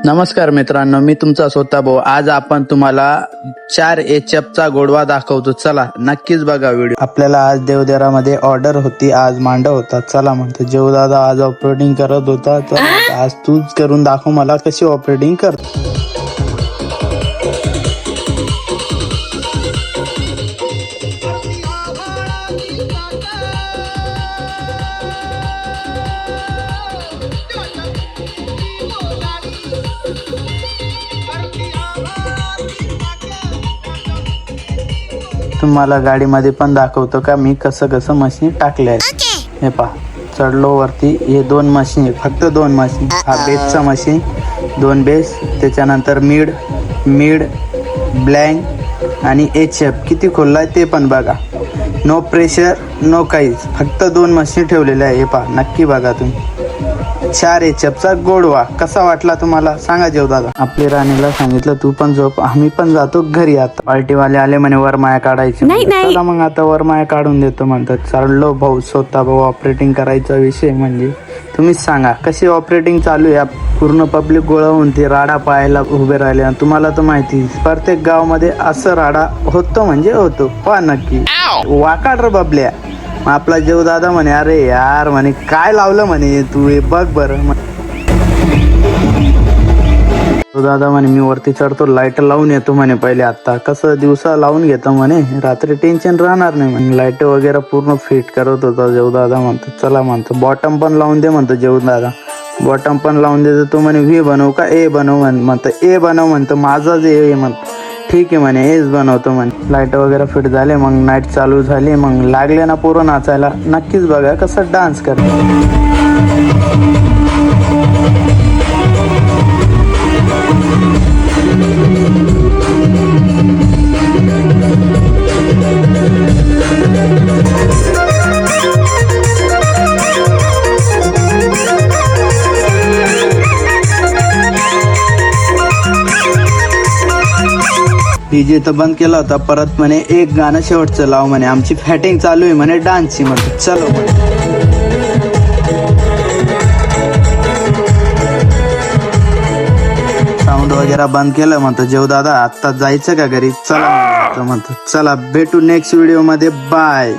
नमस्कार मित्रांनो, मी तुमचा स्वतः भाऊ. आज आपण तुम्हाला 4 HF चा गोडवा दाखवतो. चला नक्कीच बघा व्हिडिओ. आपल्याला आज देवदेरामध्ये ऑर्डर होती, आज मांडव होता. चला म्हणतो जेवदादा आज ऑपरेटिंग करत होता, तर आज तूच करून दाखव मला कशी ऑपरेटिंग करतो. तुम्हाला गाडीमध्ये पण दाखवतो का मी कसं मशीन टाकले आहे. हे पहा, चढलो वरती. हे 2 मशीन आहे, फक्त 2 मशीन. हा बेसचा मशीन, 2 बेस, त्याच्यानंतर मिड ब्लँक आणि HF किती खोललाय ते पण बघा. नो प्रेशर, नो काहीच, फक्त 2 मशीन ठेवलेल्या आहे. हे पहा, नक्की बघा तुम्ही. 4 HF चा गोडवा कसा वाटला तुम्हाला सांगा जेवदादा. आपली राणीला सांगितलं तू पण झोप, आम्ही पण जातो घरी. आता पार्टीवाले आले म्हणे वरमाया काढायची. चला मग आता वरमाया काढून देतो म्हणतात. चाललो भाऊ, स्वतः भाऊ. ऑपरेटिंग करायचा विषय म्हणजे तुम्हीच सांगा कशी ऑपरेटिंग चालू आहे. पूर्ण पब्लिक गोळा होऊन ते राडा पाहायला उभे राहिले. तुम्हाला तर माहिती, प्रत्येक गावामध्ये असं राडा होतो म्हणजे होतो. पहा नक्की वाकाड रे बबल्या. आपला जेवदादा म्हणे अरे यार म्हणे काय लावलं म्हणे तू, हे बघ बरं. दादा म्हणे मी वरती चढतो, लाईट लावून येतो म्हणे पहिले. आता कसं दिवसा लावून घेतो म्हणे, रात्री टेन्शन राहणार नाही म्हणे. लाईट वगैरे पूर्ण फिट करत होता जेवदादा. म्हणतो चला म्हणतो बॉटम पण लावून दे म्हणतो जेवदादा. बॉटम पण लावून देतो. तो म्हणे व्ही बनवू का ए बनव म्हणतो. ए बनव म्हणतो, माझा जे ए म्हणतो. ठीक आहे म्हणे, एच बनवतो म्हणे. लाईट वगैरे फिट झाले, मग नाईट चालू झाली. मग लागले ना पोरं नाचायला. नक्कीच बघा कसं डान्स करतो. डीजे तर बंद केला होता. परत म्हणे एक गाणं शेवटचं लाव म्हणे, आमची फॅटिंग चालू आहे म्हणे डान्सची. म्हणतो चलो साऊंड वगैरे बंद केलं. म्हणतो जेवदादा आत्ता जायचं का घरी, चला म्हणतो. चला भेटू नेक्स्ट व्हिडिओ मध्ये, बाय.